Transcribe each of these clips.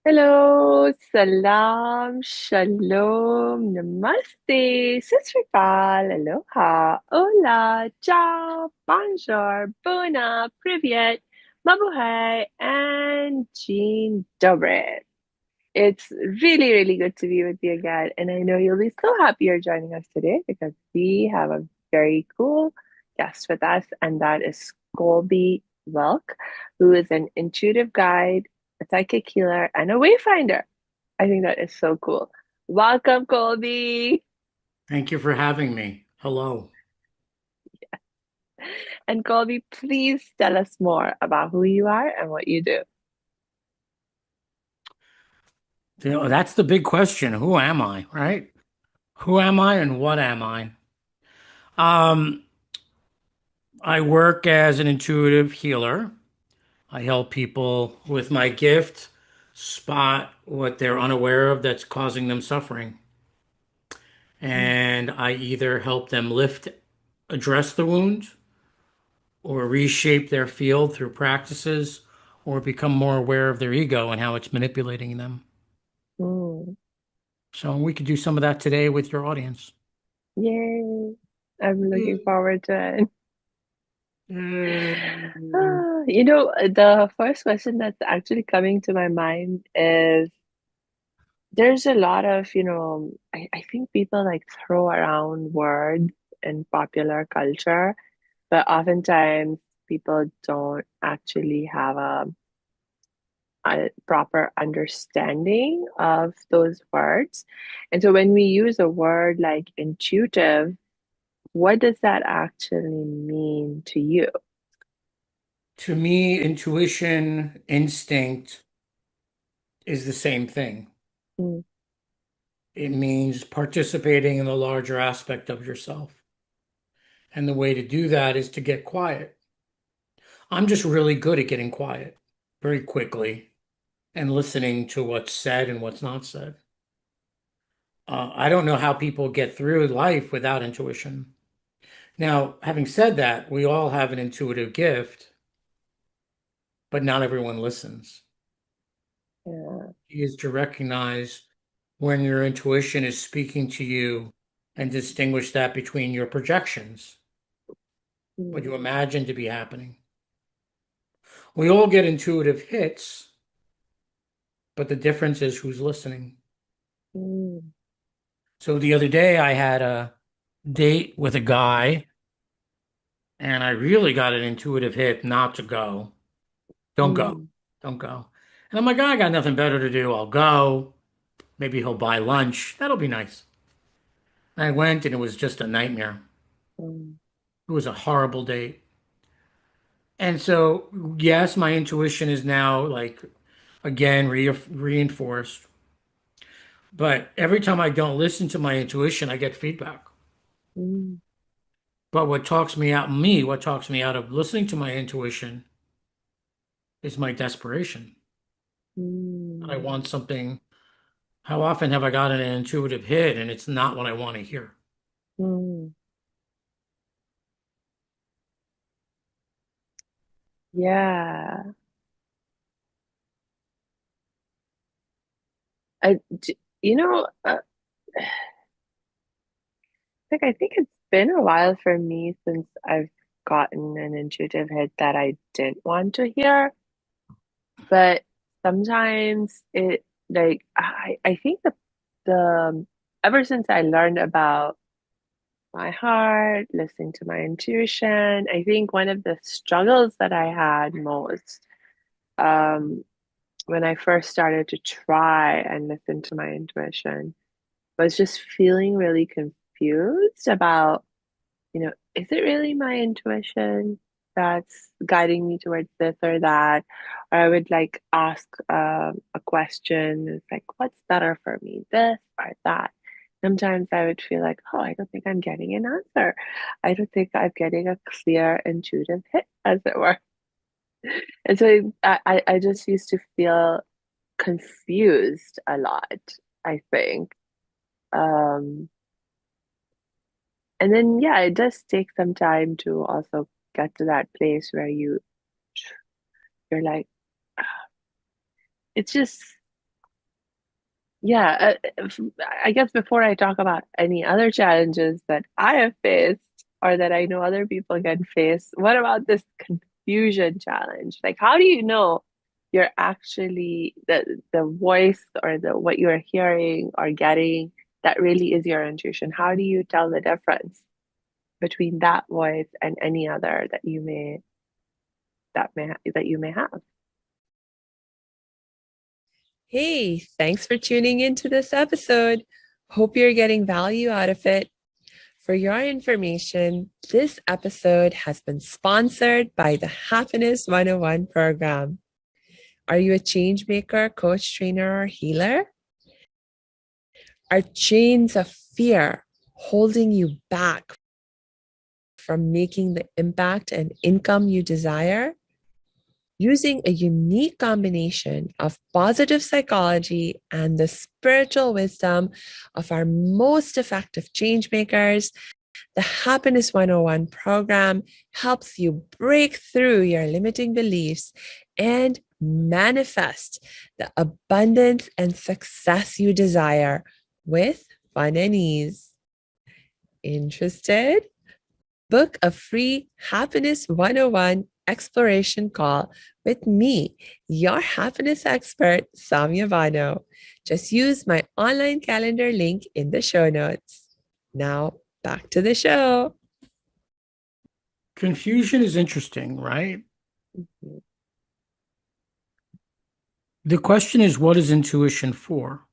Hello, salam, shalom, namaste, sat sri akal, aloha, hola, ciao, bonjour, bona, privyet, mabuhay, and jean dobre. It's really, really good to be with you again, and I know you'll be so happy you're joining us today because we have a very cool guest with us, and that is Colby Wilk, who is an intuitive guide, a psychic healer, and a wayfinder. I think that is so cool. Welcome, Colby. Thank you for having me. Hello. And Colby, please tell us more about who you are and what you do. That's the big question. Who am I, right? Who am I and what am I? Um, I work as an intuitive healer. I help people with my gift spot what they're unaware of that's causing them suffering. And I either help them address the wound, or reshape their field through practices, or become more aware of their ego and how it's manipulating them. Mm, So we could do some of that today with your audience. yay. I'm looking Yay. forward to it. Yay. The first question that's actually coming to my mind is there's a lot of, I think people like throw around words in popular culture, but oftentimes people don't actually have a proper understanding of those words. And so when we use a word like intuitive, what does that actually mean to you? To me, intuition, instinct is the same thing. Mm, It means participating in the larger aspect of yourself. And the way to do that is to get quiet. I'm just really good at getting quiet very quickly and listening to what's said and what's not said. I don't know how people get through life without intuition. Now, having said that, we all have an intuitive gift, but not everyone listens. yeah. Is to recognize when your intuition is speaking to you and distinguish that between your projections, what Mm, you imagine to be happening. We all get intuitive hits, but the difference is who's listening. mm, So the other day I had a date with a guy and I really got an intuitive hit not to go. Don't go. mm, Don't go. And I'm like, I got nothing better to do. I'll go. Maybe he'll buy lunch. That'll be nice. I went and it was just a nightmare. mm, It was a horrible date. And so, yes, my intuition is now like again reinforced. But every time I don't listen to my intuition, I get feedback. mm, But what talks me out of listening to my intuition is my desperation. I mm, want something. How often have I gotten an intuitive hit and it's not what I want to hear? mm. Yeah. I, d- you know, I think it's been a while for me since I've gotten an intuitive hit that I didn't want to hear. But sometimes I think the ever since I learned about my heart, listening to my intuition, I think one of the struggles that I had most um when I first started to try and listen to my intuition was just feeling really confused about, is it really my intuition that's guiding me towards this or that? Or I would like ask a question, it's like, what's better for me, this or that? Sometimes I would feel like, oh, I don't think I'm getting an answer. I don't think I'm getting a clear intuitive hit, as it were. And so I just used to feel confused a lot, I think. Um, and then, yeah, it does take some time to also get to that place where you're like, it's just, yeah, I guess before I talk about any other challenges that I have faced or that I know other people can face, what about this confusion challenge? Like, how do you know you're actually the voice or the what you're hearing or getting that really is your intuition? How do you tell the difference between that voice and any other that you may have? Hey, thanks for tuning into this episode. Hope you're getting value out of it. For your information, this episode has been sponsored by the Happiness 101 program. Are you a change maker, coach, trainer, or healer? Are chains of fear holding you back from making the impact and income you desire? Using a unique combination of positive psychology and the spiritual wisdom of our most effective change makers, the Happiness 101 program helps you break through your limiting beliefs and manifest the abundance and success you desire with fun and ease. Interested? Book a free Happiness 101 exploration call with me, your happiness expert, Samia Bano. Just use my online calendar link in the show notes. Now, back to the show. Confusion is interesting, right? The question is, what is intuition for?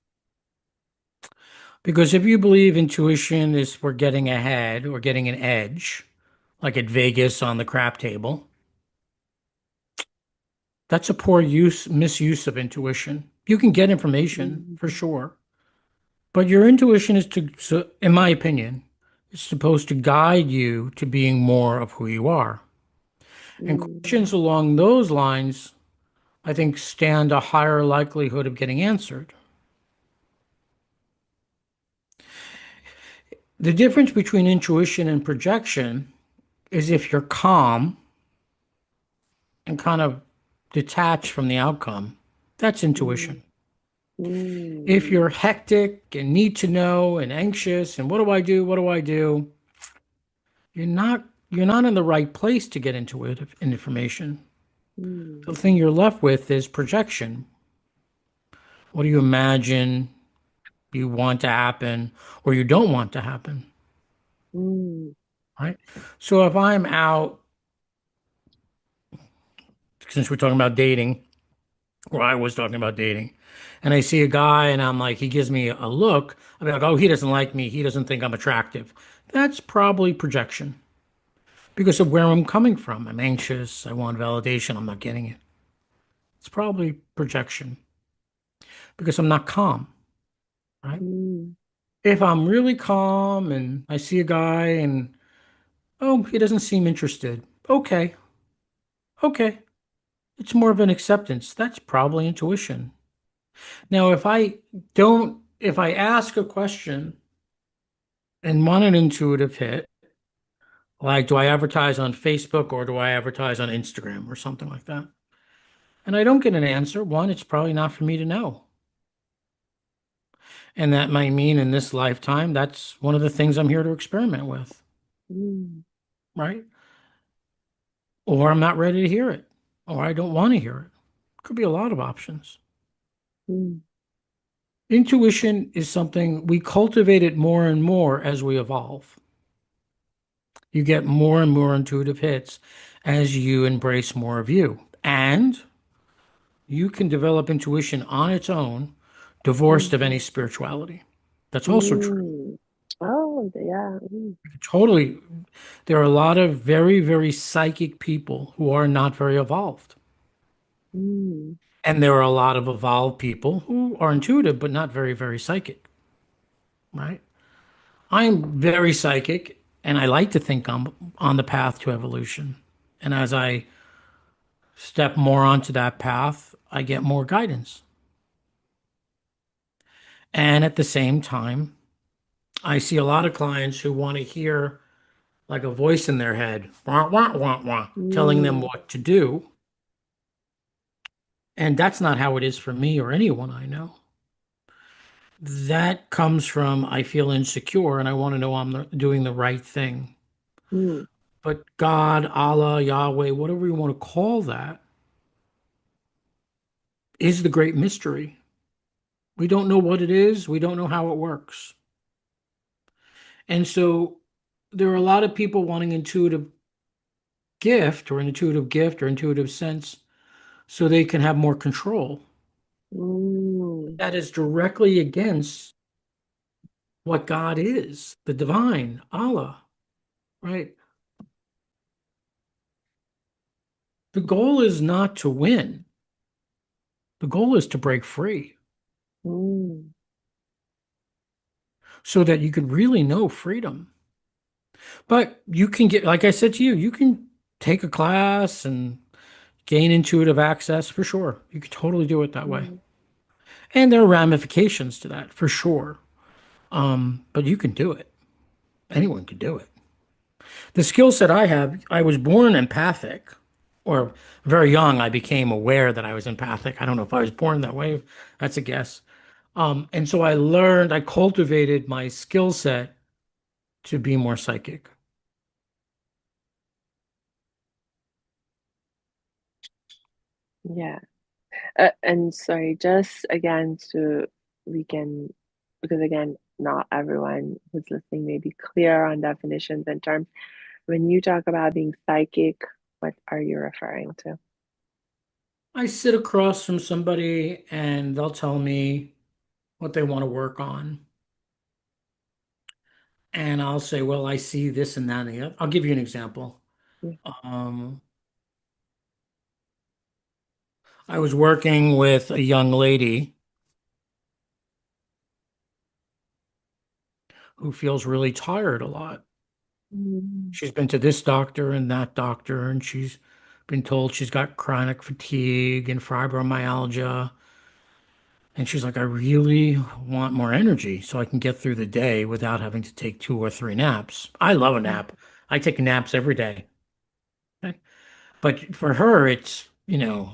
Because if you believe intuition is for getting ahead or getting an edge, like at Vegas on the crap table, that's a poor misuse of intuition. You can get information for Mm, sure, but your intuition is in my opinion, is supposed to guide you to being more of who you are. And mm, questions along those lines, I think, stand a higher likelihood of getting answered. The difference between intuition and projection is if you're calm and kind of detached from the outcome, that's mm, intuition. If mm, you're hectic and need to know and anxious and what do I do? What do I do? You're not in the right place to get intuitive information. mm, The thing you're left with is projection. What do you imagine you want to happen or you don't want to happen? mm, Right? So if I'm out, since we're talking about dating, or I was talking about dating, and I see a guy and I'm like, he gives me a look, I'll be like, oh, he doesn't like me. He doesn't think I'm attractive. That's probably projection because of where I'm coming from. I'm anxious. I want validation. I'm not getting it. It's probably projection because I'm not calm, right? mm, If I'm really calm and I see a guy and, oh, he doesn't seem interested. Okay. Okay. It's more of an acceptance. That's probably intuition. Now, if I ask a question and want an intuitive hit, like do I advertise on Facebook or do I advertise on Instagram or something like that? And I don't get an answer, one, it's probably not for me to know. And that might mean in this lifetime, that's one of the things I'm here to experiment with, mm, right? Or I'm not ready to hear it, or I don't want to hear it. Could be a lot of options. mm, Intuition is something we cultivate it more and more as we evolve. You get more and more intuitive hits as you embrace more of you. And you can develop intuition on its own, divorced of any spirituality. That's also true. mm. Oh, yeah. Mm, Totally. There are a lot of very, very psychic people who are not very evolved. mm, And there are a lot of evolved people who are intuitive, but not very, very psychic, right? I'm very psychic, and I like to think I'm on the path to evolution. And as I step more onto that path, I get more guidance. And at the same time, I see a lot of clients who want to hear like a voice in their head, wah, wah, wah, wah, telling them mm, what to do. And that's not how it is for me or anyone I know. That comes from I feel insecure and I want to know doing the right thing. Mm, But God, Allah, Yahweh, whatever you want to call that, is the great mystery. We don't know what it is. We don't know how it works. And so there are a lot of people wanting intuitive gift or intuitive sense so they can have more control. mm, That is directly against what God is, the divine, Allah, right? The goal is not to win. The goal is to break free mm, so that you can really know freedom. But you can get, like I said to you, you can take a class and gain intuitive access for sure. You can totally do it that way. mm. And there are ramifications to that for sure. But you can do it. Anyone can do it. The skill set I have, I was born empathic, or very young, I became aware that I was empathic. I don't know if I was born that way. That's a guess. And so I cultivated my skill set to be more psychic. Yeah. And sorry, just again to we can because again, not everyone who's listening may be clear on definitions and terms. When you talk about being psychic, what are you referring to? I sit across from somebody and they'll tell me what they want to work on. And I'll say, well, I see this and that and the other. I'll give you an example. Yeah. Um, I was working with a young lady who feels really tired a lot. Mm, She's been to this doctor and that doctor, and she's been told she's got chronic fatigue and fibromyalgia. And she's like, I really want more energy so I can get through the day without having to take 2 or 3 naps. I love a mm, nap. I take naps every day. Okay? But for her, it's,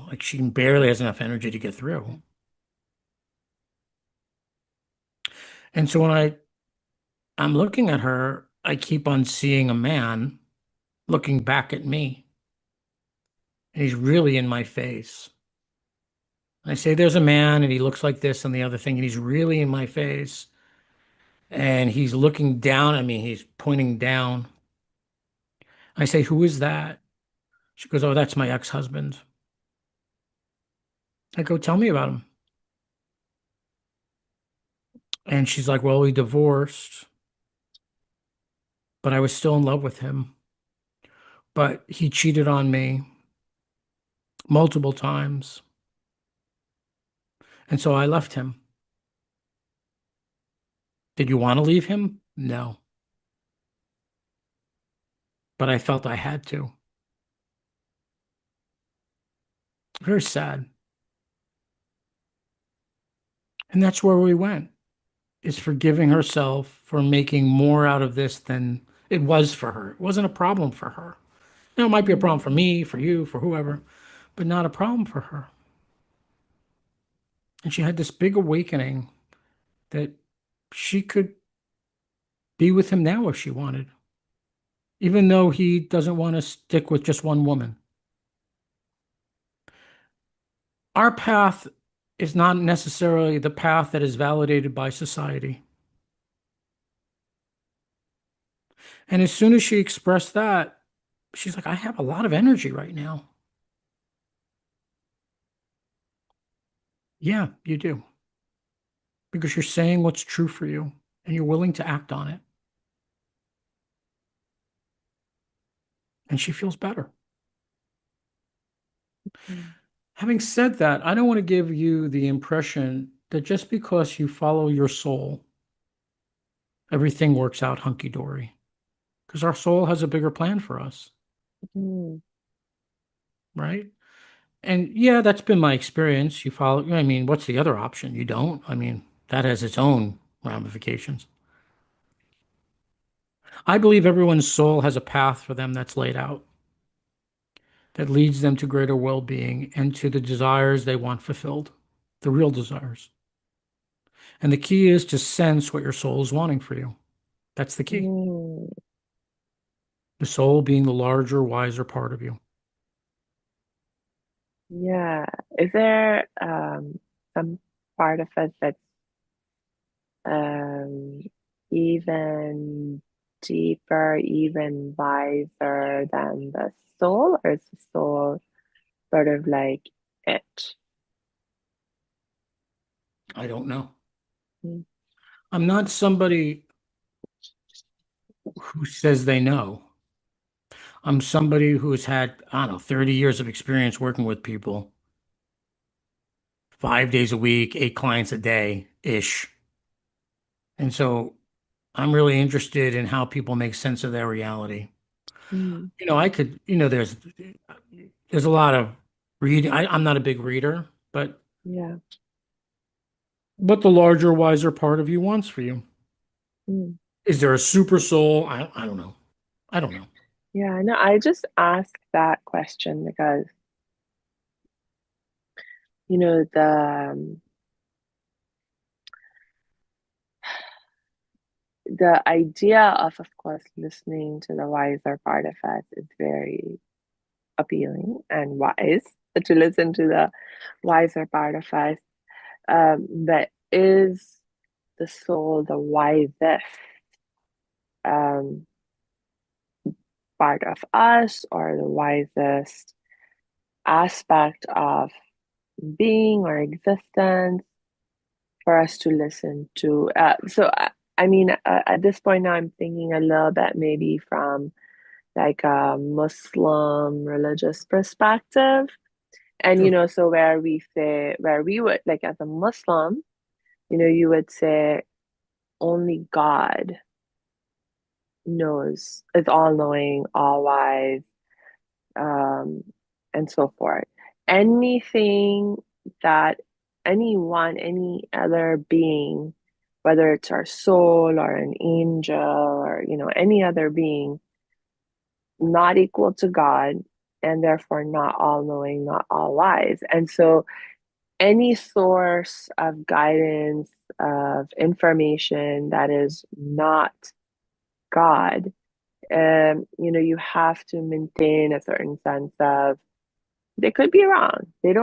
like she barely has enough energy to get through. And so I'm looking at her, I keep on seeing a man looking back at me, and he's really in my face. I say, there's a man, and he looks like this and the other thing, and he's really in my face. And he's looking down at me. He's pointing down. I say, who is that? She goes, oh, that's my ex-husband. I go, tell me about him. And she's like, well, we divorced, but I was still in love with him. But he cheated on me multiple times. And so I left him. Did you want to leave him? No. But I felt I had to. Very sad. And that's where we went, is forgiving herself for making more out of this than it was for her. It wasn't a problem for her. Now, it might be a problem for mm, me, for you, for whoever, but not a problem for her. And she had this big awakening that she could be with him now if she wanted, even though he doesn't want to stick with just one woman. Our path is not necessarily the path that is validated by society. And as soon as she expressed that, she's like, I have a lot of energy right now. Yeah, you do. Because you're saying what's true for you and you're willing to act on it. And she feels better. mm, Having said that, I don't want to give you the impression that just because you follow your soul, everything works out hunky dory. Because our soul has a bigger plan for us, mm, right? And yeah, that's been my experience. You follow, I mean, what's the other option? You don't. I mean, that has its own ramifications. I believe everyone's soul has a path for them that's laid out that leads them to greater well being and to the desires they want fulfilled, the real desires. And the key is to sense what your soul is wanting for you. That's the key. Mm, The soul being the larger, wiser part of you. yeah. Is there some part of us that's um even deeper, even wiser than the soul, or is the soul sort of like it? I don't know. Mm, I'm not somebody who says they know. I'm somebody who has had, I don't know, 30 years of experience working with people, 5 days a week, 8 clients a day ish. And so I'm really interested in how people make sense of their reality. mm, I could, there's a lot of reading. I'm not a big reader, but yeah. what the larger, wiser part of you wants for you. Mm. Is there a super soul? I don't know. I don't know. Yeah, no, I just asked that question because, the idea of course, listening to the wiser part of us is very appealing and wise to listen to the wiser part of us. But is the soul the wisest um, part of us, or the wisest aspect of being or existence for us to listen to? I mean, at this point now, I'm thinking a little bit maybe from like a Muslim religious perspective. And, Sure. so where we would, like as a Muslim, you would say only God knows, is all knowing, all wise, um, and so forth. Anything that any other being, whether it's our soul or an angel or, any other being, not equal to God, and therefore not all knowing, not all wise. And so any source of guidance, of information that is not God, you have to maintain a certain sense of they could be wrong. They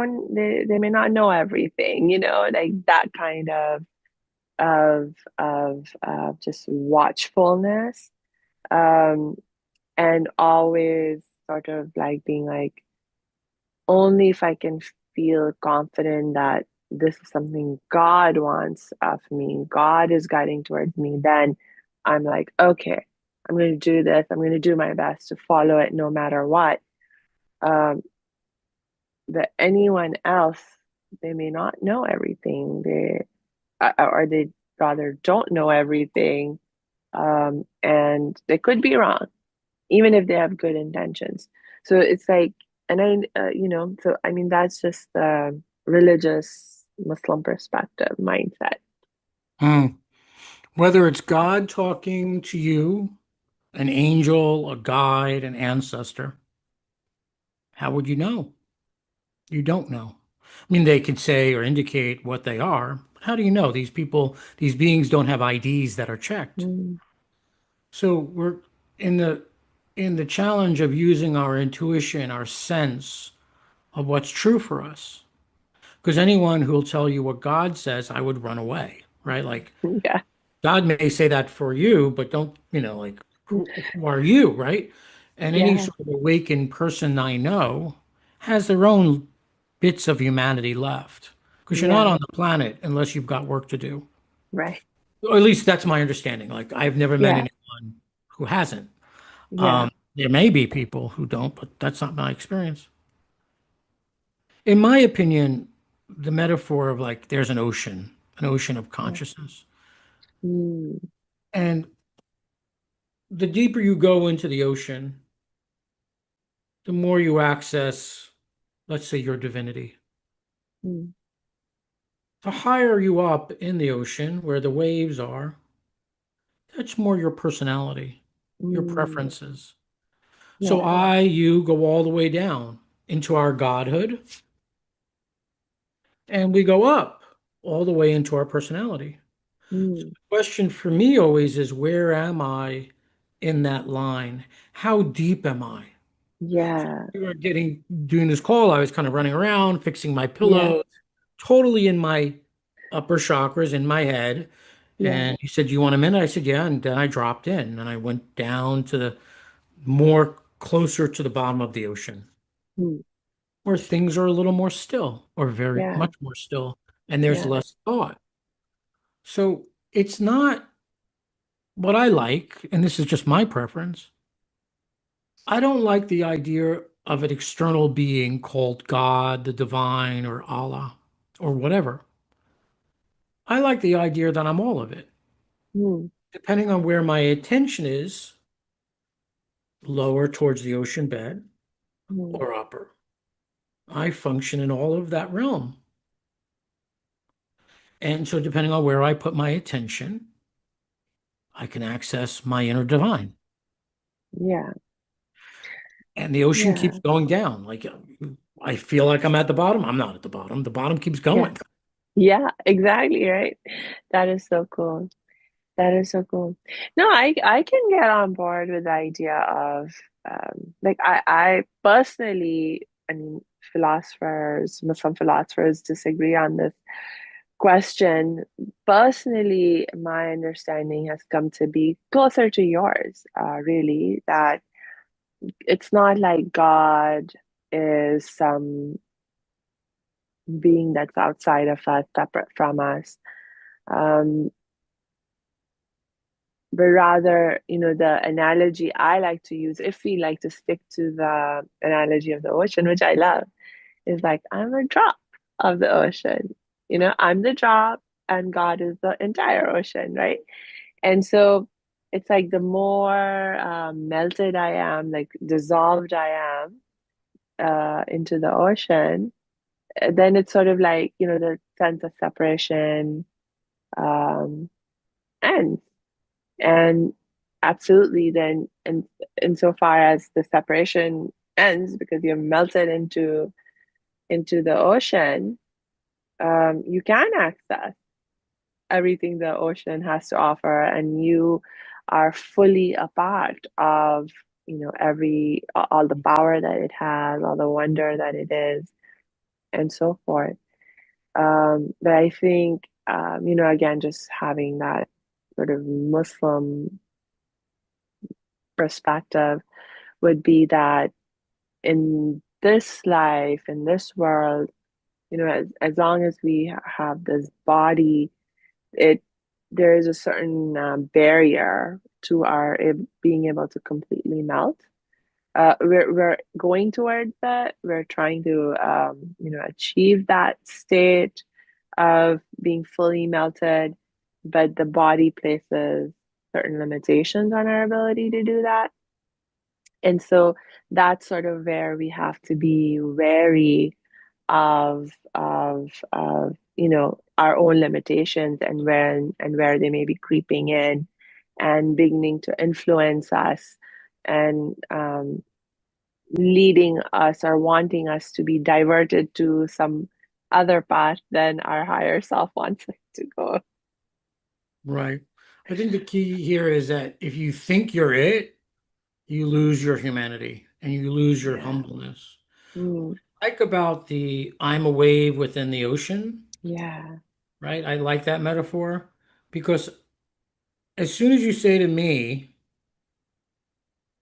may not know everything, like that kind of just watchfulness. Um, and always sort of like being like, only if I can feel confident that this is something God wants of me, God is guiding towards me, then I'm like, okay, I'm going to do this. I'm going to do my best to follow it no matter what. Um, but anyone else, they may not know everything. Or they rather don't know everything. And they could be wrong, even if they have good intentions. So it's like, and so I mean, that's just the religious Muslim perspective mindset. Hmm. Whether it's God talking to you, an angel, a guide, an ancestor, how would you know? You don't know. I mean, they could say or indicate what they are, but how do you know? These people, these beings don't have IDs that are checked. Mm, So we're in the challenge of using our intuition, our sense of what's true for us. Because anyone who'll tell you what God says, I would run away, right? Like yeah, God may say that for you, but don't, like who are you, right? And any yeah, sort of awakened person I know has their own bits of humanity left. Because you're not yeah, on the planet unless you've got work to do. right, Or at least that's my understanding. Like I've never met yeah, anyone who hasn't. yeah, There may be people who don't, but that's not my experience. In my opinion, the metaphor of like there's an ocean of yeah. consciousness. Mm, And the deeper you go into the ocean, the more you access, let's say, your divinity. mm, The higher you up in the ocean, where the waves are, that's more your personality, your mm, preferences. So yeah, you go all the way down into our godhood, and we go up all the way into our personality. Mm. Question for me always is, where am I in that line? How deep am I? Yeah. We were doing this call, I was kind of running around, fixing my Yeah. pillows, totally in my upper chakras in my head. Yeah. And he said, "Do you want a minute?" I said, "Yeah." And then I dropped in and I went down to the more closer to the bottom of the ocean, Mm. where things are a little more still, or very Yeah. much more still, and there's Yeah. less thought. So it's not what I like, and this is just my preference. I don't like the idea of an external being called God, the divine, or Allah, or whatever. I like the idea that I'm all of it. Mm. Depending on where my attention is, lower towards the ocean bed Mm. or upper, I function in all of that realm. And so, depending on where I put my attention, I can access my inner divine. Yeah. And the ocean keeps Yeah. going down. Like I feel like I'm at the bottom. I'm not at the bottom. The bottom keeps Yeah. going. Yeah. Exactly, right? That is so cool. That is so cool. No, I can get on board with the idea of like I personally, I mean, some philosophers disagree on this question. Personally, my understanding has come to be closer to yours, really, that it's not like God is some being that's outside of us, separate from us. Um, but rather, the analogy I like to use, if we like to stick to the analogy of the ocean, which I love, is like, I'm a drop of the ocean. I'm the drop and God is the entire ocean, right? And so it's like the more melted I am, like dissolved I am into the ocean, then it's sort of like, the sense of separation um, ends. And absolutely, then, and insofar as the separation ends because you're melted into the ocean, you can access everything the ocean has to offer, and you are fully a part of, every all the power that it has, all the wonder that it is, and so forth. But I think, again, just having that sort of Muslim perspective would be that in this life, in this world, as long as we have this body, it there is a certain barrier to our being able to completely melt. We're going towards that. We're trying to achieve that state of being fully melted, but the body places certain limitations on our ability to do that. And so that's sort of where we have to be wary of our own limitations and where they may be creeping in and beginning to influence us and leading us or wanting us to be diverted to some other path than our higher self wants us to go. Right. I think the key here is that if you think you're it, you lose your humanity and you lose your Yeah. humbleness. Mm, Like about the I'm a wave within the ocean, yeah. right? I like that metaphor because as soon as you say to me,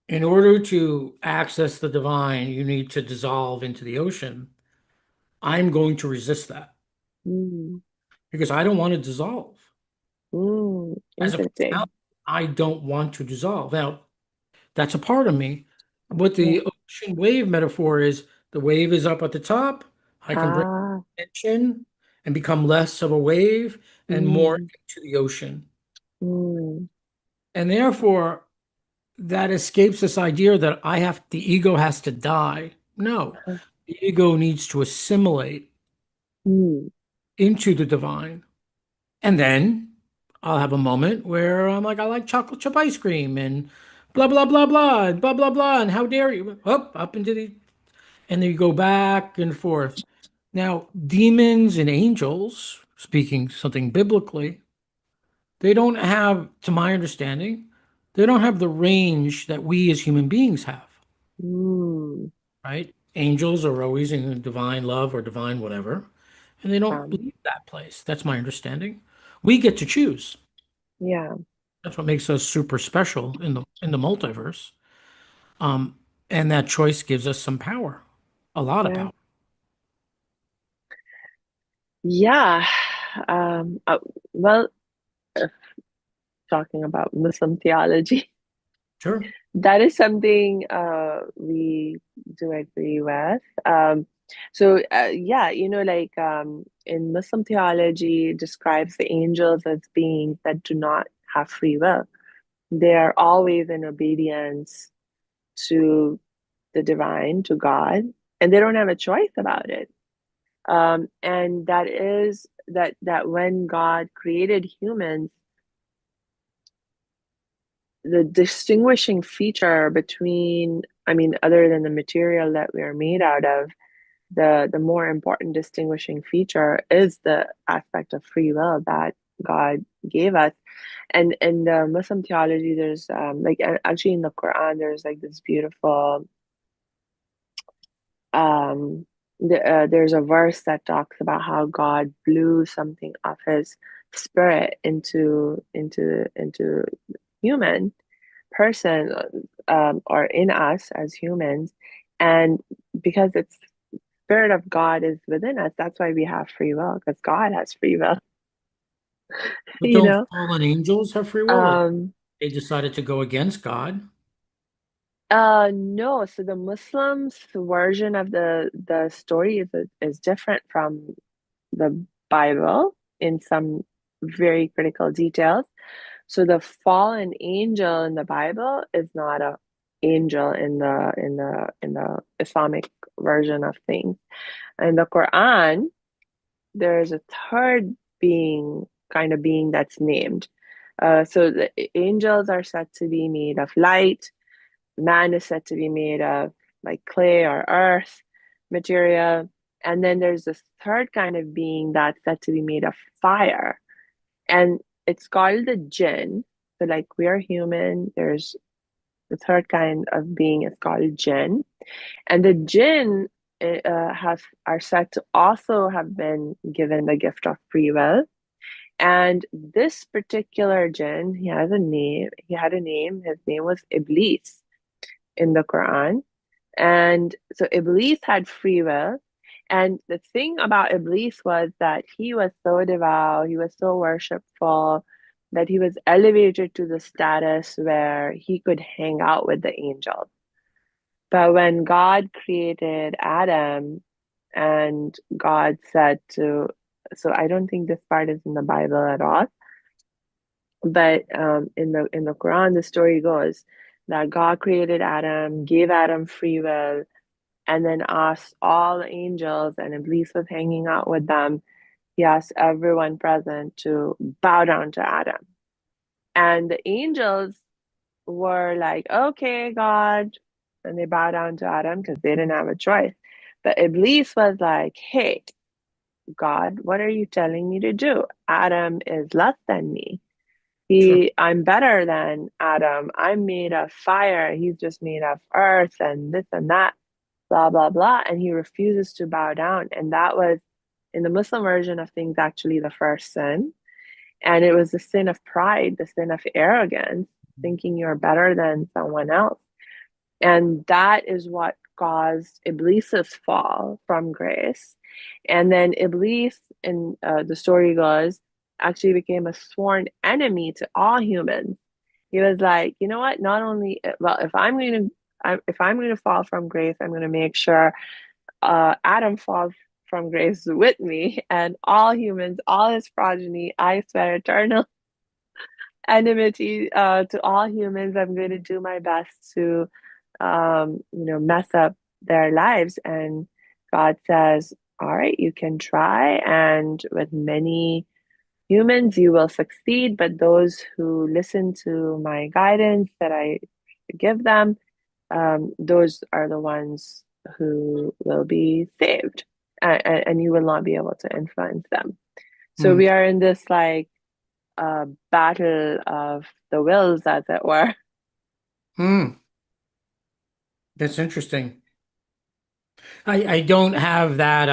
in order to access the divine, you need to dissolve into the ocean, I'm going to resist that Mm, because I don't want to dissolve. As a interesting. personality, I don't want to dissolve. Now, that's a part of me. What Yeah. the ocean wave metaphor is, the wave is up at the top. I can bring Ah. attention and become less of a wave and more Mm, into the ocean. mm, And therefore, that escapes this idea that the ego has to die. No, uh, the ego needs to assimilate mm, into the divine. And then I'll have a moment where I'm like, I like chocolate chip ice cream and blah, blah, blah, blah, and blah, blah, blah. And how dare you? Up into and then you go back and forth. Now, demons and angels, speaking something biblically, they don't have, to my understanding, they don't have the range that we as human beings have, Mm, right? Angels are always in divine love or divine whatever, and they don't um, leave that place. That's my understanding. We get to choose. yeah, That's what makes us super special in the multiverse. Um, and that choice gives us some power, a lot of yeah, power. yeah. Um, uh, well, talking about Muslim theology, Sure. that is something we do agree with. Yeah, like in Muslim theology, describes the angels as beings that do not have free will. They are always in obedience to the divine, to God, and they don't have a choice about it. And that is that when God created humans, the distinguishing feature between, I mean, other than the material that we are made out of, the more important distinguishing feature is the aspect of free will that God gave us. And in the Muslim theology, there's actually in the Quran, there's like this beautiful um there's a verse that talks about how God blew something of his spirit into human person, or in us as humans. And because it's spirit of God is within us, that's why we have free will, because God has free will. But you don't know fallen angels have free will? Like um they decided to go against God? no, so the Muslims version of the story is different from the Bible in some very critical details. So the fallen angel in the Bible is not a angel in the Islamic version of things. In the Quran, there's a third being, kind of being that's named. So the angels are said to be made of light. Man is said to be made of like clay or earth material. And then there's this third kind of being that's said to be made of fire. And it's called the jinn. So, like, we are human, there's the third kind of being is called jinn. And the jinn have are said to also have been given the gift of free will. And this particular jinn, he has a name. He had a name. His name was Iblis in the Quran. And so Iblis had free will. And the thing about Iblis was that he was so devout, he was so worshipful, that he was elevated to the status where he could hang out with the angels. But when God created Adam, and God said to, so I don't think this part is in the Bible at all, but in the Quran, the story goes that God created Adam, gave Adam free will, and then asked all the angels, and Iblis was hanging out with them. He asked everyone present to bow down to Adam. And the angels were like, okay, God. And they bow down to Adam because they didn't have a choice. But Iblis was like, hey, God, what are you telling me to do? Adam is less than me. Sure. I'm better than Adam. I'm made of fire. He's just made of earth and this and that, blah, blah, blah. And he refuses to bow down. And that was, in the Muslim version of things, actually the first sin. And it was the sin of pride, the sin of arrogance, thinking you're better than someone else. And that is what caused Iblis's fall from grace. And then Iblis, in the story goes, actually became a sworn enemy to all humans. He was like, you know what? Not only, well, if I'm going to fall from grace, I'm going to make sure Adam falls from grace with me, and all humans, all his progeny. I swear eternal enmity to all humans. I'm going to do my best to, mess up their lives. And God says, all right, you can try. And with many humans, you will succeed. But those who listen to my guidance that I give them, those are the ones who will be saved. And you will not be able to influence them. So Hmm. we are in this like battle of the wills, as it were. Hmm. That's interesting. I don't have that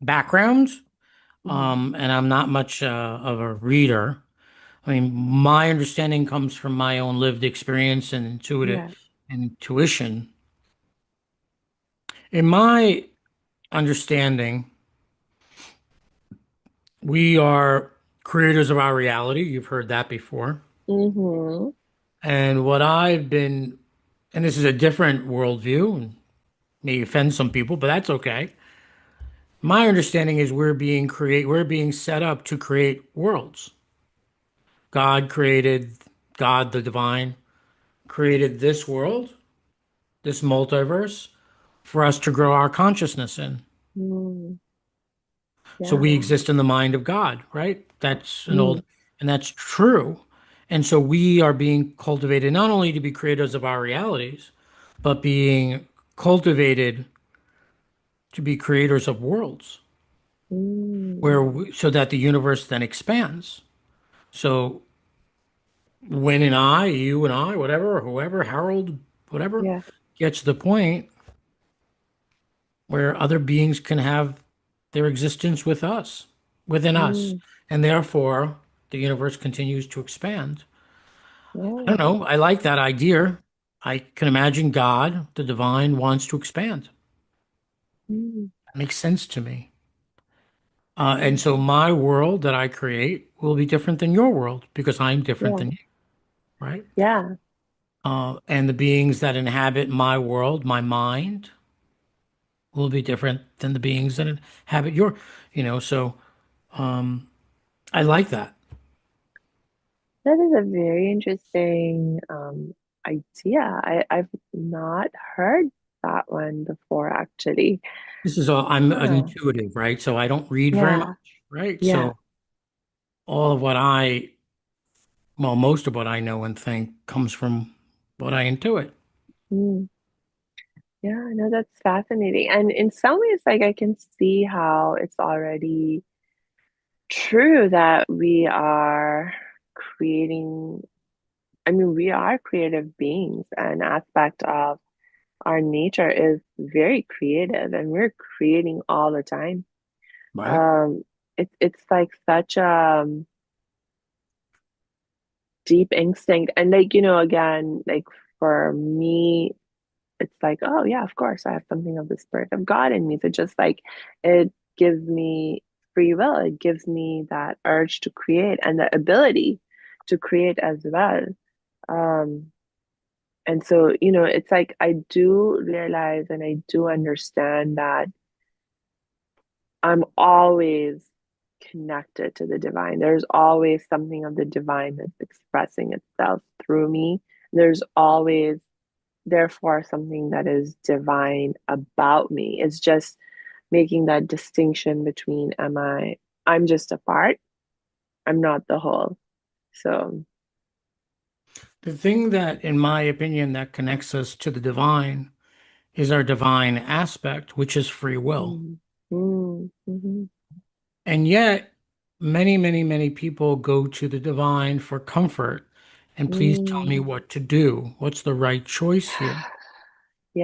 background, Mhm. and I'm not much of a reader. I mean, my understanding comes from my own lived experience and Yeah. intuition. In my understanding, we are creators of our reality. You've heard that before. Mm-hmm. And what I've been, and this is a different worldview, and may offend some people, but that's okay. My understanding is we're being set up to create worlds. God created, God the divine created this world, this multiverse, for us to grow our consciousness in. Mm. So Yeah. we exist in the mind of God, right? That's an old, Mm. and that's true. And so we are being cultivated not only to be creators of our realities, but being cultivated to be creators of worlds Mm. so that the universe then expands. So when and I, you and I, whatever, whoever, Harold, whatever, Yeah. gets to the point where other beings can have their existence with us, within us, Mm. and therefore the universe continues to expand. I don't Oh. know. I like that idea. I can imagine God, the divine, wants to expand. Mm. It makes sense to me. And Mm. so my world that I create will be different than your world because I'm different Yeah. than you, right? Yeah. And the beings that inhabit my world, my mind, will be different than the beings that inhabit so I like that. That is a very interesting idea. I've not heard that one before, actually. This is all, I'm an Huh. intuitive, right? So I don't read very much, Yeah. right? Yeah. So all of most of what I know and think comes from what I intuit. Mm. Yeah, no, that's fascinating. And in some ways, like I can see how it's already true that we are creating, I mean, we are creative beings. An aspect of our nature is very creative and we're creating all the time. Right. Um, it's like such a deep instinct. And like, again, like for me, it's like, oh yeah, of course, I have something of the spirit of God in me. So just like it gives me free will, it gives me that urge to create and the ability to create as well. Um, and so, it's like I do realize and I do understand that I'm always connected to the divine. There's always something of the divine that's expressing itself through me. There's always therefore something that is divine about me. It's just making that distinction between I'm just a part, I'm not the whole. So, The thing that, in my opinion, that connects us to the divine is our divine aspect, which is free will. mm, mm, mhm, And yet, many, many, many people go to the divine for comfort. And please tell me mm. what to do. What's the right choice here?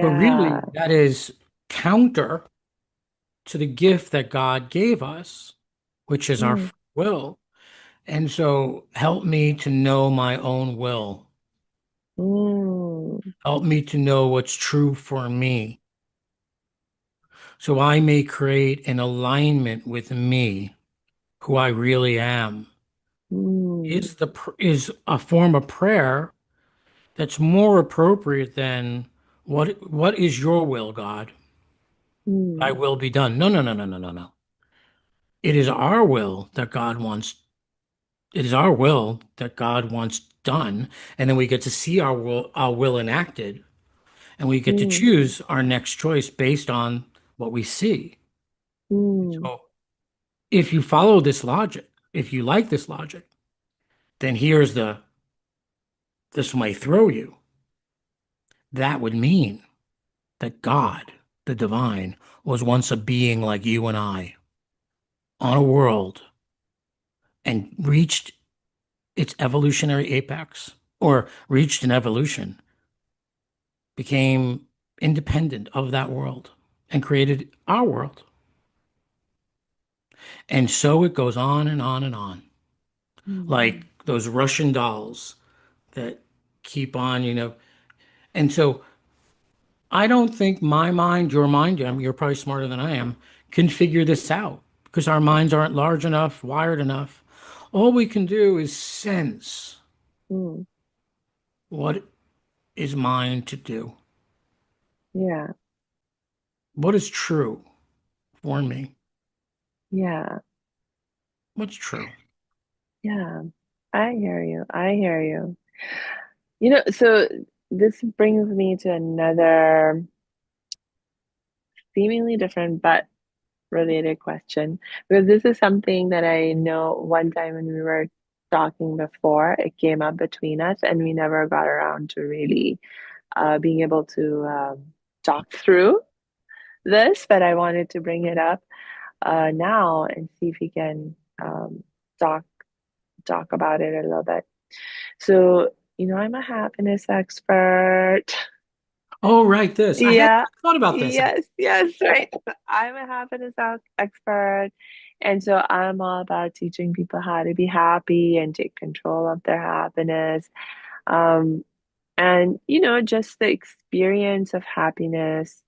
But Yeah. really, that is counter to the gift that God gave us, which is our Mm, free will. And so help me to know my own will. mm, Help me to know what's true for me so I may create an alignment with me, who I really am. mm, Is a form of prayer that's more appropriate than what is your will, God? Thy mm, will be done. No, no, no, no, no, no, no. It is our will that God wants. It is our will that God wants done, and then we get to see our will enacted, and we get to mm, choose our next choice based on what we see. mm, So if you follow this logic, if you like this logic, then this may throw you. That would mean that God, the divine, was once a being like you and I on a world. and reached its evolutionary apex or reached an evolution, became independent of that world and created our world. And so it goes on and on and on. Like Mm, those Russian dolls that keep on, you know. And so I don't think my mind, your mind, I mean, you're probably smarter than I am, can figure this out because our minds aren't large enough, wired enough. All we can do is sense mm, what is mine to do, yeah, what is true for me, yeah, what's true. yeah. I hear you. I hear you. So this brings me to another seemingly different but related question because this is something that I know one time when we were talking before, it came up between us and we never got around to really being able to talk through this, but I wanted to bring it up now and see if we can talk talk about it a little bit. So, I'm a happiness expert. Oh, right, this. I Yeah, thought about this. yes, yes, right. I'm a happiness expert. And so I'm all about teaching people how to be happy and take control of their happiness. Um, and, just the experience of happiness,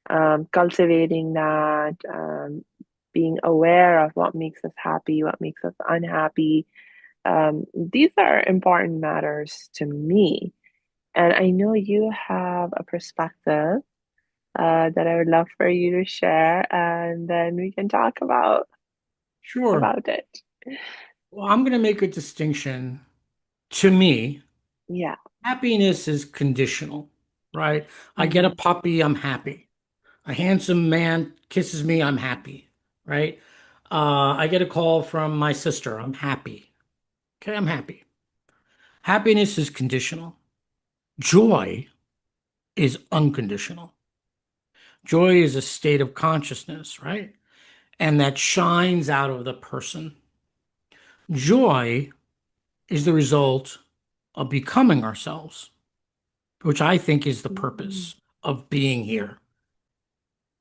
cultivating that, being aware of what makes us happy, what makes us unhappy. These are important matters to me. And I know you have a perspective that I would love for you to share, and then we can talk Sure. about it. Well, I'm going to make a distinction. To me, Yeah. happiness is conditional, right? I get a Mm-hmm. puppy, I'm happy. A handsome man kisses me, I'm happy, right? I get a call from my sister, I'm happy. Okay, I'm happy. Happiness is conditional. Joy is unconditional. Joy is a state of consciousness, right? And that shines out of the person. Joy is the result of becoming ourselves, which I think is the Mm-hmm. purpose of being here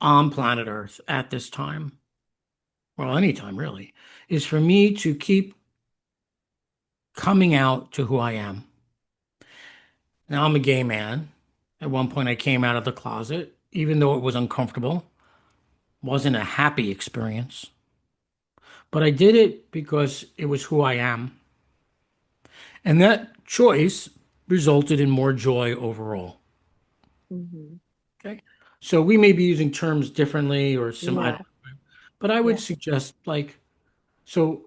on planet Earth at this time, well, anytime really, is for me to keep coming out to who I am. Now, I'm a gay man. At one point, I came out of the closet, even though it was uncomfortable, wasn't a happy experience. But I did it because it was who I am. And that choice resulted in more joy overall. Mm-hmm. Okay. So we may be using terms differently or some, Yeah. but I would Yeah. suggest like, so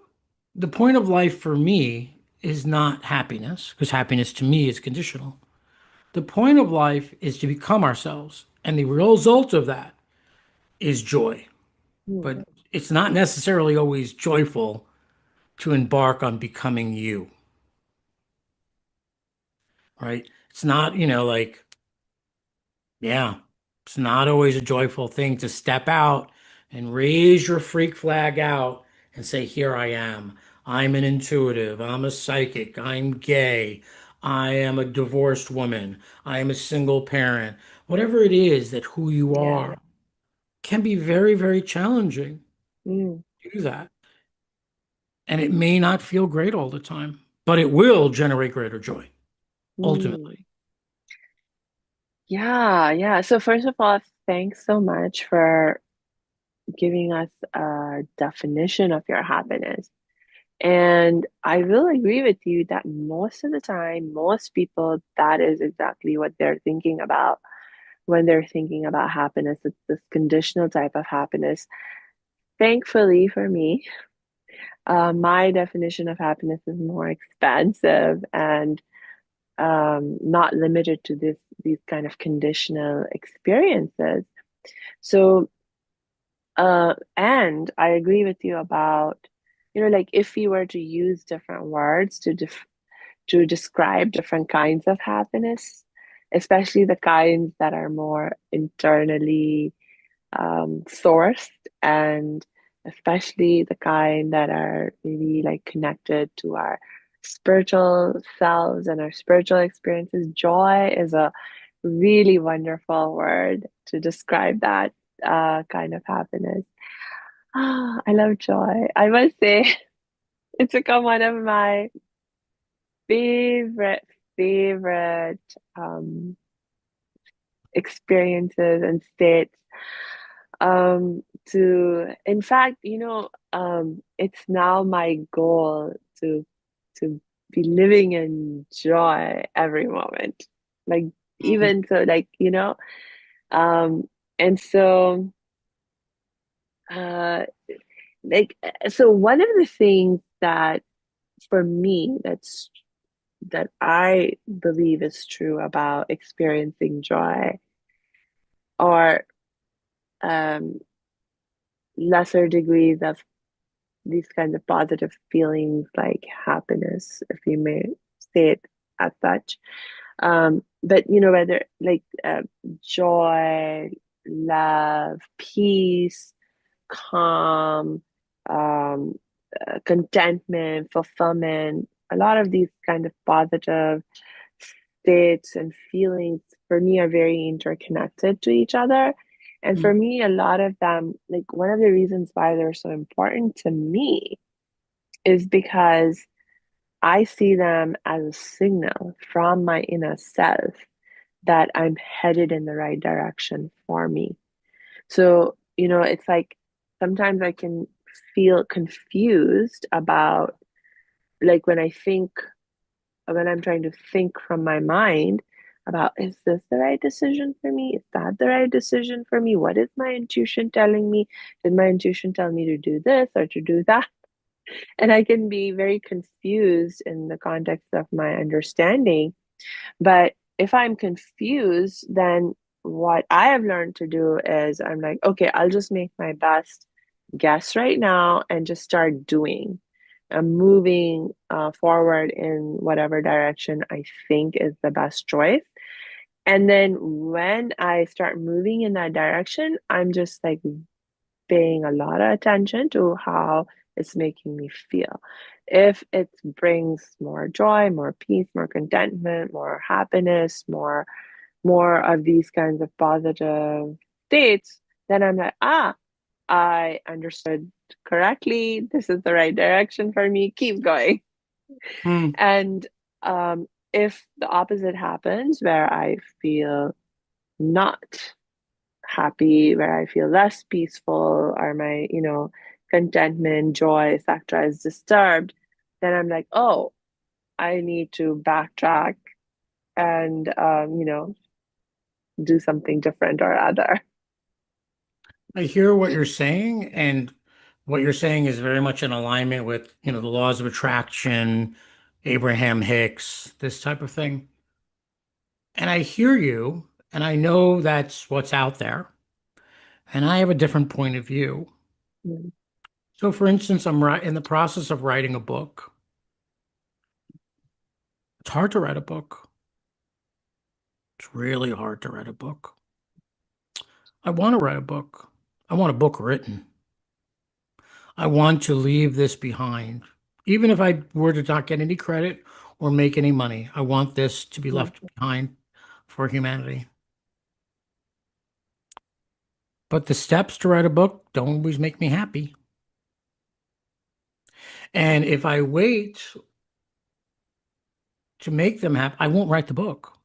the point of life for me is not happiness, because happiness to me is conditional. The point of life is to become ourselves. And the result of that is joy. But Mm-hmm. it's not necessarily always joyful to embark on becoming you, right? It's not, like, yeah, it's not always a joyful thing to step out and raise your freak flag out and say, here I am. I'm an intuitive. I'm a psychic. I'm gay. I am a divorced woman. I am a single parent. Whatever it is that who you Yeah. are can be very, very challenging Mm. to do that. And it may not feel great all the time, but it will generate greater joy ultimately. Mm. Yeah. Yeah. So first of all, thanks so much for giving us a definition of your happiness. And I will agree with you that most of the time, most people, that is exactly what they're thinking about when they're thinking about happiness. It's this conditional type of happiness. Thankfully for me, my definition of happiness is more expansive and not limited to these kind of conditional experiences. So, and I agree with you about, like if we were to use different words to describe different kinds of happiness, especially the kinds that are more internally sourced and especially the kind that are really like connected to our spiritual selves and our spiritual experiences. Joy is a really wonderful word to describe that kind of happiness. Ah, I love joy. I must say, it's become one of my favorite, favorite experiences and states. In fact, it's now my goal to be living in joy every moment. Like, Mhm. even so, like, um, and so, uh, so one of the things that for me, that I believe is true about experiencing joy or um, lesser degrees of these kinds of positive feelings like happiness, if you may say it as such. But whether like joy, love, peace, calm, um, contentment, fulfillment, a lot of these kind of positive states and feelings for me are very interconnected to each other. And for Mhm. me, a lot of them, like one of the reasons why they're so important to me is because I see them as a signal from my inner self that I'm headed in the right direction for me. So, it's like sometimes I can feel confused about, like, when I'm trying to think from my mind about, is this the right decision for me? Is that the right decision for me? What is my intuition telling me? Did my intuition tell me to do this or to do that? And I can be very confused in the context of my understanding. But if I'm confused, then what I have learned to do is I'm like, okay, I'll just make my best guess right now and just start doing. I'm moving forward in whatever direction I think is the best choice. And then when I start moving in that direction, I'm just like paying a lot of attention to how it's making me feel. If it brings more joy, more peace, more contentment, more happiness, more of these kinds of positive states, then I'm like, I understood correctly. This is the right direction for me. Keep going. Hmm. And if the opposite happens, where I feel not happy, where I feel less peaceful, or my, contentment, joy, etc., is disturbed, then I'm like, oh, I need to backtrack and, do something different or other. I hear what you're saying, and what you're saying is very much in alignment with, the laws of attraction, Abraham Hicks, this type of thing. And I hear you, and I know that's what's out there. And I have a different point of view. Mm, So, for instance, I'm in the process of writing a book. It's hard to write a book. It's really hard to write a book. I want to write a book. I want a book written. I want to leave this behind. Even if I were to not get any credit or make any money, I want this to be mm, left behind for humanity. But the steps to write a book don't always make me happy. And if I wait to make them happy, I won't write the book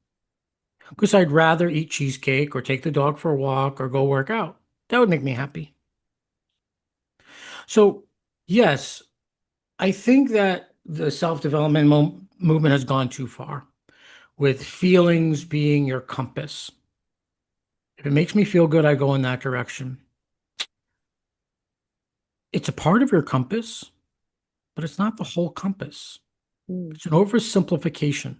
because I'd rather eat cheesecake or take the dog for a walk or go work out. That would make me happy. So, yes, I think that the self-development movement has gone too far with feelings being your compass. If it makes me feel good, I go in that direction. It's a part of your compass, but it's not the whole compass. mm, It's an oversimplification.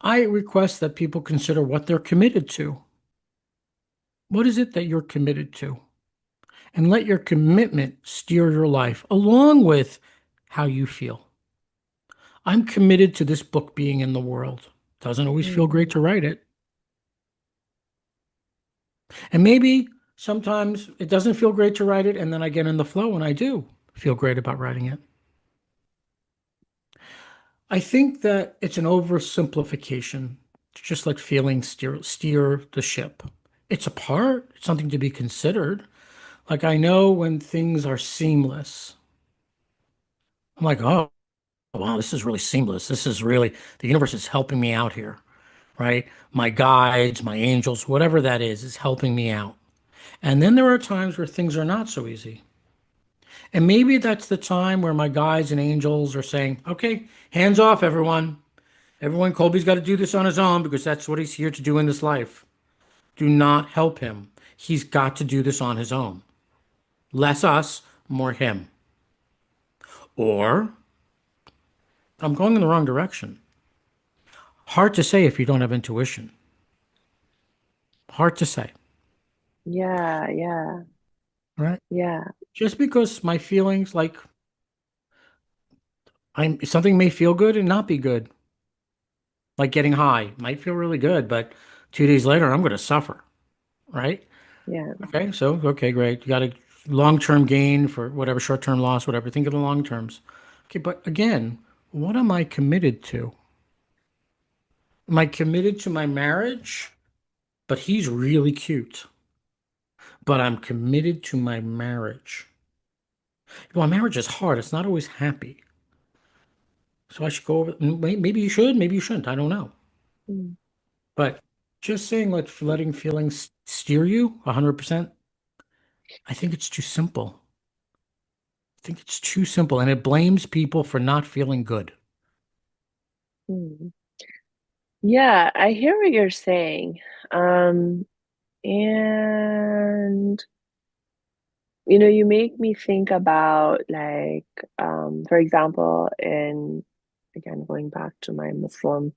I request that people consider what they're committed to. What is it that you're committed to? And let your commitment steer your life along with how you feel. I'm committed to this book being in the world. Doesn't always feel great mm, to write it. And maybe sometimes it doesn't feel great to write it, and then I get in the flow and I do feel great about writing it. I think that it's an oversimplification, just like feelings steer the ship. It's a part, it's something to be considered. Like I know when things are seamless, I'm like, oh, wow, this is really seamless. This is really, the universe is helping me out here, right? My guides, my angels, whatever that is helping me out. And then there are times where things are not so easy. And maybe that's the time where my guides and angels are saying, okay, hands off, everyone. Everyone, Colby's got to do this on his own because that's what he's here to do in this life. Do not help him. He's got to do this on his own. Less us, more him. Or I'm going in the wrong direction. Hard to say if you don't have intuition. Hard to say, Yeah, yeah, right? yeah. Just because my feelings, like I'm something may feel good and not be good. Like getting high might feel really good, but 2 days later I'm going to suffer, right? Yeah. Okay, so okay, great. You got a long-term gain for whatever short-term loss, whatever. Think of the long terms. Okay, but again, what am I committed to? Am I committed to my marriage? But he's really cute. But I'm committed to my marriage. Well, marriage is hard. It's not always happy. So I should go over. Maybe you should. Maybe you shouldn't. I don't know. Mm, But just saying, like letting feelings steer you 100%. I think it's too simple. I think it's too simple, and it blames people for not feeling good. mm. Yeah, I hear what you're saying. Um, and you make me think about like, for example, in again going back to my Muslim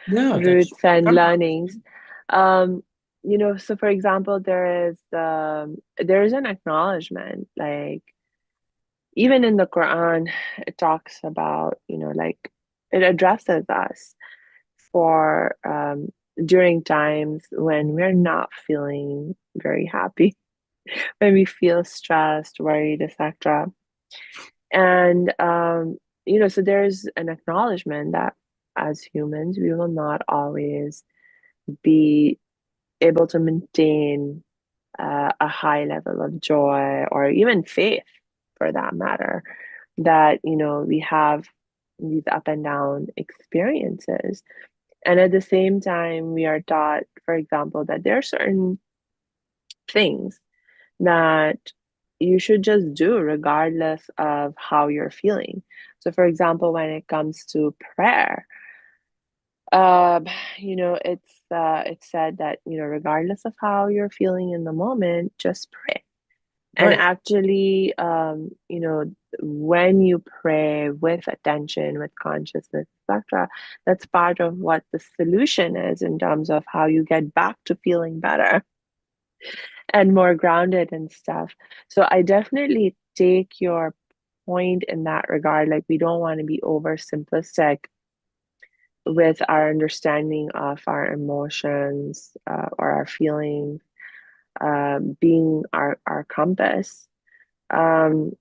Yeah, that's roots and gun learnings. conversation. Um, so for example, there is an acknowledgement, like even in the Quran, it talks about, like it addresses us for during times when we're not feeling very happy, when we feel stressed, worried, etc. And so there's an acknowledgement that as humans, we will not always be able to maintain a high level of joy or even faith for that matter, that, we have these up and down experiences. And at the same time, we are taught, for example, that there are certain things that you should just do regardless of how you're feeling. So, for example, when it comes to prayer, um, it's said that, regardless of how you're feeling in the moment, just pray. And Right, actually, when you pray with attention, with consciousness, etc., that's part of what the solution is in terms of how you get back to feeling better and more grounded and stuff. So I definitely take your point in that regard. Like, we don't want to be oversimplistic with our understanding of our emotions or our feelings being our compass. Um,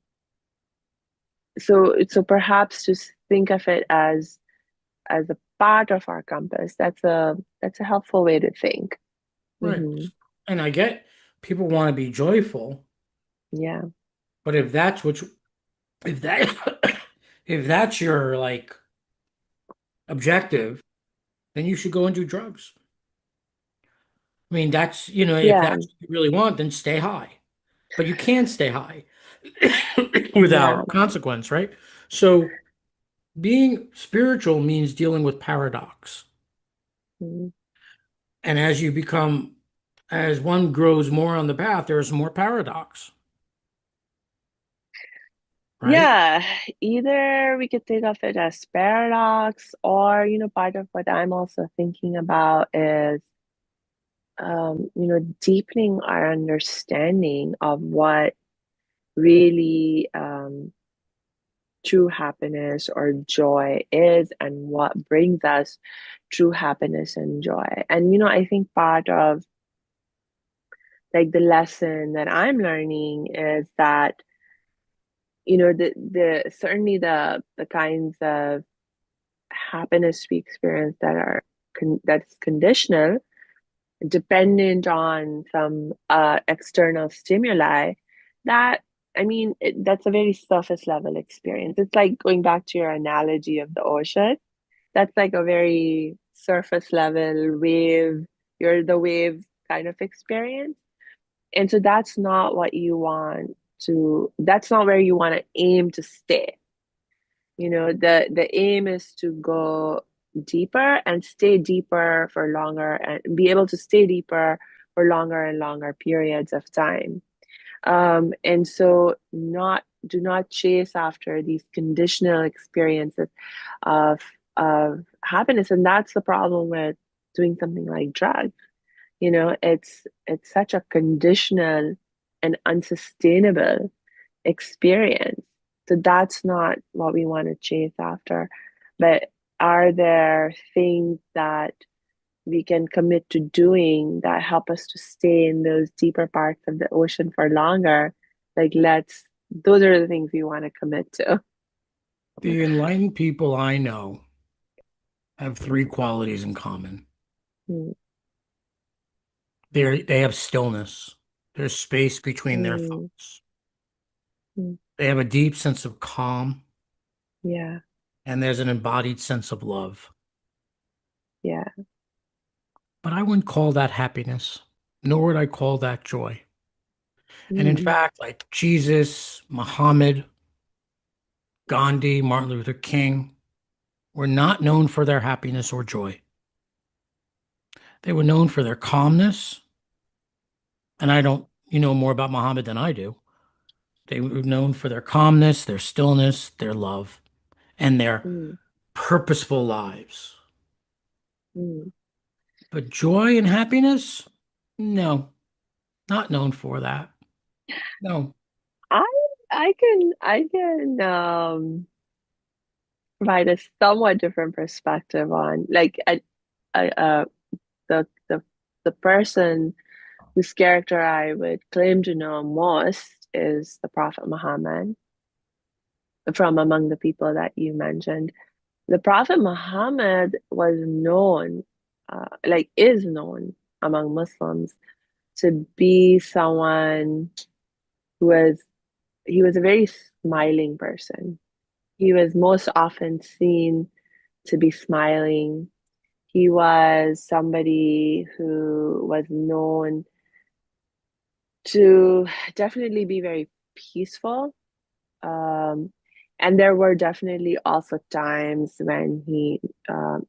so perhaps just think of it as a part of our compass. That's a helpful way to think. right. Hmm. And I get people want to be joyful, Yeah, but if that, if that's your like objective, then you should go and do drugs. I mean, if yeah, that's what you really want, then stay high. But you can stay high yeah. without consequence, right? So being spiritual means dealing with paradox. Mhm. And as one grows more on the path, there's more paradox, right? Yeah, either we could think of it as paradox, or, part of what I'm also thinking about is, deepening our understanding of what really true happiness or joy is, and what brings us true happiness and joy. And, I think part of like the lesson that I'm learning is that, the certainly the kinds of happiness we experience that are that's conditional, dependent on some external stimuli, that that's a very surface level experience. It's like going back to your analogy of the ocean. That's like a very surface level wave, you're the wave kind of experience. And so that's not where you want to aim to stay. The aim is to go deeper and stay deeper for longer and be able to stay deeper for longer and longer periods of time. And so not do not chase after these conditional experiences of of happiness. And that's the problem with doing something like drugs. It's such a conditional and unsustainable experience. So that's not what we want to chase after. But are there things that we can commit to doing that help us to stay in those deeper parts of the ocean for longer? Those are the things we want to commit to. The enlightened people I know have three qualities in common. Mm, They have stillness. There's space between their mm, thoughts. mm. They have a deep sense of calm, Yeah, and there's an embodied sense of love. yeah. But I wouldn't call that happiness, nor would I call that joy. And in Mm, fact, like Jesus, Muhammad, Gandhi, Martin Luther King were not known for their happiness or joy. They were known for their calmness. And I don't, you know more about Muhammad than I do. They were known for their calmness, their stillness, their love, and their mm, purposeful lives. mm. But joy and happiness? No, not known for that. No. I I can provide a somewhat different perspective on I the the person whose character I would claim to know most is the Prophet Muhammad, from among the people that you mentioned. The Prophet Muhammad was known, is known among Muslims to be someone who was he was a very smiling person. He was most often seen to be smiling. He was somebody who was known to definitely be very peaceful. Um, and there were definitely also times when he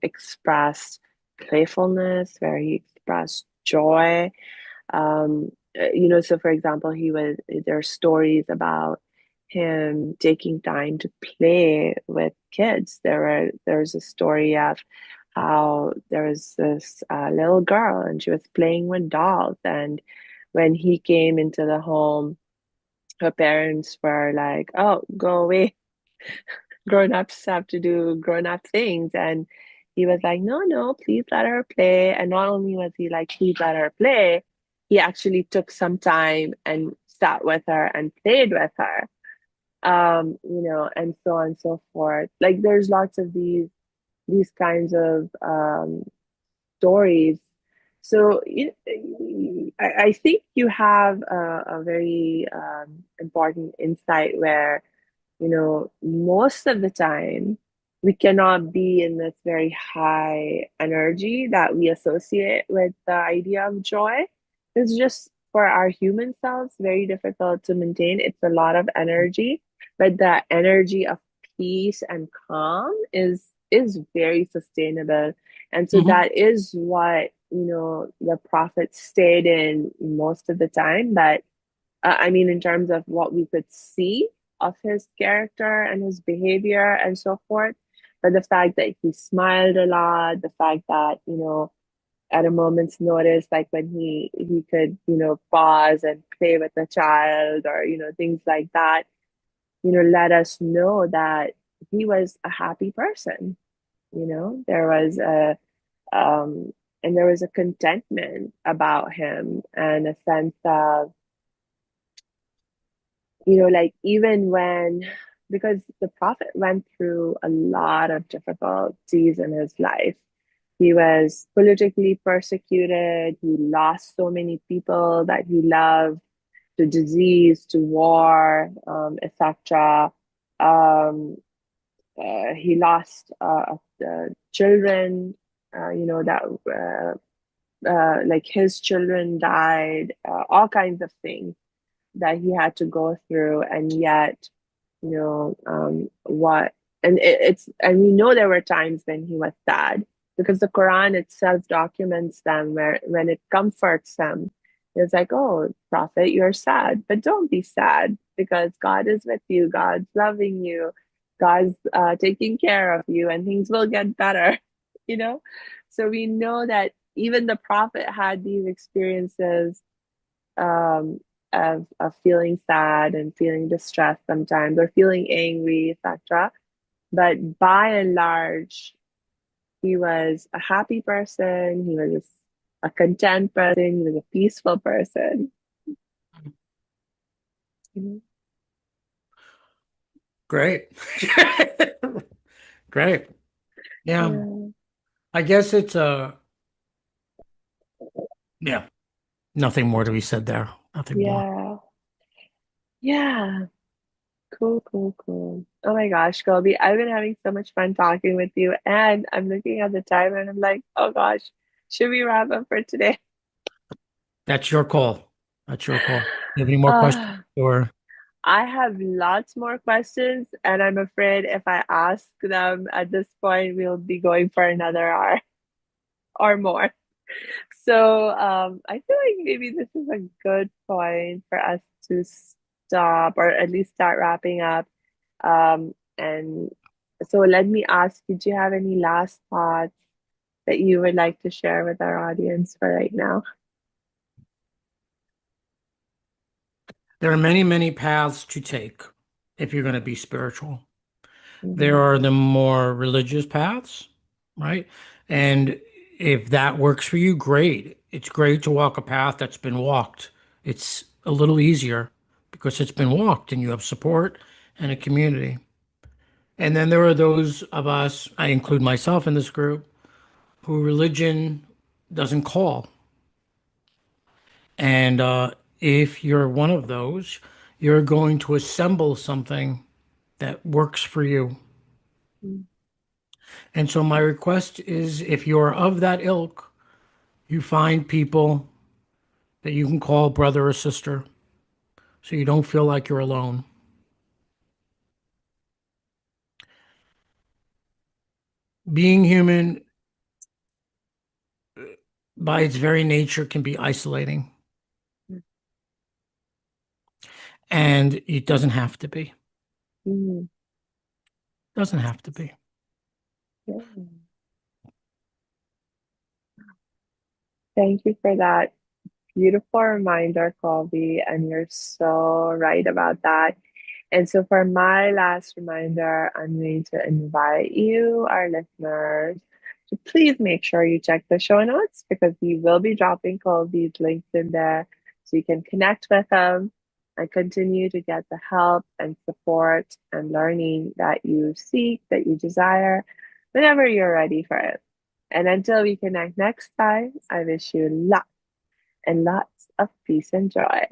expressed playfulness, where he expressed joy. So for example, there are stories about him taking time to play with kids. There's a story of how there was this little girl and she was playing with dolls, and when he came into the home, her parents were like, "Oh, go away. Grown-ups have to do grown-up things." And he was like, "No, no, please let her play." And not only was he like, "Please let her play," he actually took some time and sat with her and played with her. And so on and so forth. Like there's lots of these kinds of stories. So I think you have a very important insight where, most of the time we cannot be in this very high energy that we associate with the idea of joy. It's just for our human selves very difficult to maintain. It's a lot of energy, but the energy of peace and calm is very sustainable. And so Mhm. that is what, the prophet stayed in most of the time. But in terms of what we could see of his character and his behavior and so forth, but the fact that he smiled a lot, the fact that, at a moment's notice, like when he could, pause and play with a child or, things like that, let us know that he was a happy person. There was a And there was a contentment about him and a sense of, like even when, because the prophet went through a lot of difficulties in his life. He was politically persecuted. He lost so many people that he loved to disease, to war, etc. Um, he lost children, that like his children died, all kinds of things that he had to go through, and yet, what, and we know there were times when he was sad, because the Quran itself documents them where when it comforts them, it's like, oh, prophet, you're sad, but don't be sad, because God is with you, God's loving you, God's taking care of you, and things will get better, you know. So we know that even the prophet had these experiences, um, of feeling sad and feeling distressed sometimes, or feeling angry, etc. But by and large, he was a happy person. He was a content person. He was a peaceful person. Mhm. Great. Great. Yeah. Yeah, I guess it's yeah, nothing more to be said there. Nothing more. yeah, yeah. Cool, cool, cool. Oh my gosh, Colby, I've been having so much fun talking with you, and I'm looking at the time and I'm like, oh gosh, should we wrap up for today? That's your call. That's your call. You have any more questions Uh, or I have lots more questions, and I'm afraid if I ask them at this point, we'll be going for another hour or more. So I feel like maybe this is a good point for us to stop, or at least start wrapping up. And so let me ask you, do you have any last thoughts that you would like to share with our audience for right now? there are many, many paths to take if you're going to be spiritual. There Mhm, are the more religious paths, right? And if that works for you, great. It's great to walk a path that's been walked. It's a little easier because it's been walked and you have support and a community. And then there are those of us, I include myself in this group, who religion doesn't call. And if you're one of those, you're going to assemble something that works for you. mhm, And so my request is if you're of that ilk, you find people that you can call brother or sister so you don't feel like you're alone. Being human by its very nature can be isolating, and it doesn't have to be. mhm. Doesn't have to be. Yeah. Thank you for that beautiful reminder, Colby, and you're so right about that. And so, for my last reminder, I'm going to invite you, our listeners, to please make sure you check the show notes, because we will be dropping Colby's links in there so you can connect with him and continue to get the help and support and learning that you seek, that you desire, whenever you're ready for it. And until we connect next time, I wish you lots and lots of peace and joy.